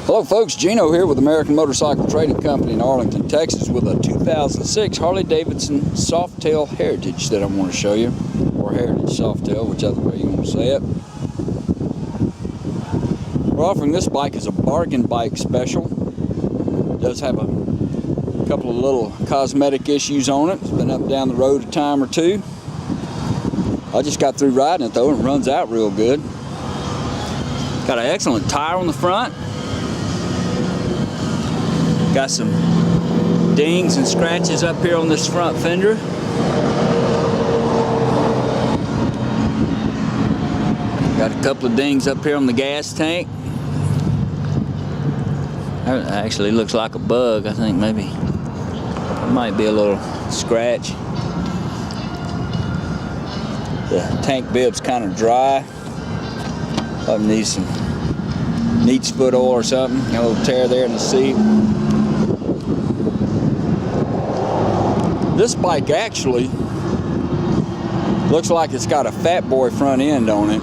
Hello folks, Gino here with American Motorcycle Trading Company in Arlington, Texas with a 2006 Harley Davidson Softail Heritage that I want to show you, or Heritage Softail, whichever way you want to say it. We're offering this bike as a bargain bike special. It does have a couple of little cosmetic issues on it. It's been up and down the road a time or two. I just got through riding it though and it runs out real good. Got an excellent tire on the front. Got some dings and scratches up here on this front fender. Got a couple of dings up here on the gas tank. That actually looks like a bug, I think maybe. It might be a little scratch. The tank bib's kind of dry. Probably needs some neat's foot oil or something. Got a little tear there in the seat. This bike actually looks like it's got a fat boy front end on it,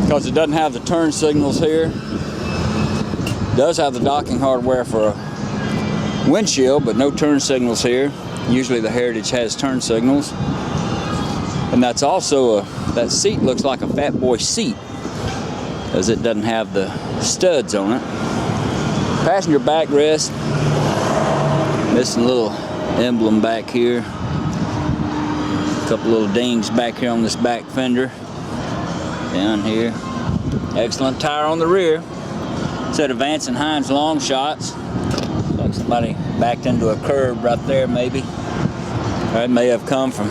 because it doesn't have the turn signals here. It does have the docking hardware for a windshield, but no turn signals here. Usually the Heritage has turn signals. And that's also that seat looks like a fat boy seat, because it doesn't have the studs on it. Passenger backrest, missing a little emblem back here. A couple little dings back here on this back fender. Down here. Excellent tire on the rear. Set of Vance and Hines long shots. Looks like somebody backed into a curb right there maybe. Or it may have come from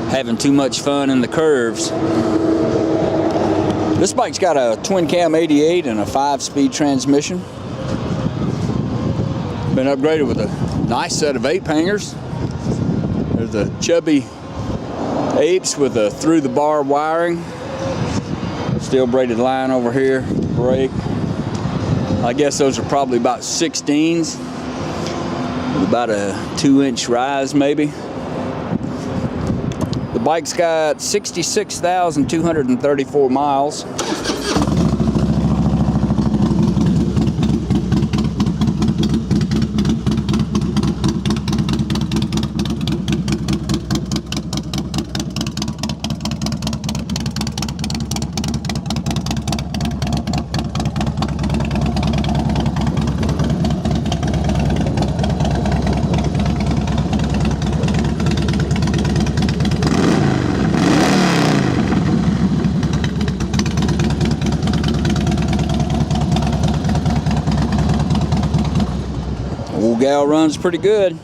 having too much fun in the curves. This bike's got a twin cam 88 and a 5-speed transmission. Been upgraded with a nice set of ape hangers. There's the chubby apes with a through the bar wiring. Steel braided line over here, brake. I guess those are probably about 16s. With about a 2-inch rise maybe. The bike's got 66,234 miles. Old gal runs pretty good.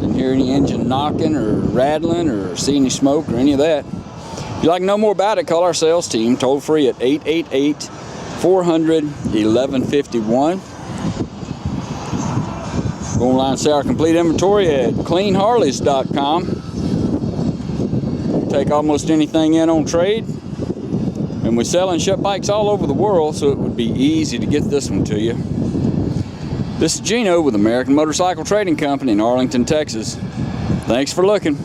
Didn't hear any engine knocking or rattling or see any smoke or any of that. If you'd like to know more about it, call our sales team toll free at 888-400-1151. Go online and see our complete inventory at cleanharleys.com. We take almost anything in on trade, and we sell and ship bikes all over the world, so it would be easy to get this one to you. This is Gino with American Motorcycle Trading Company in Arlington, Texas. Thanks for looking.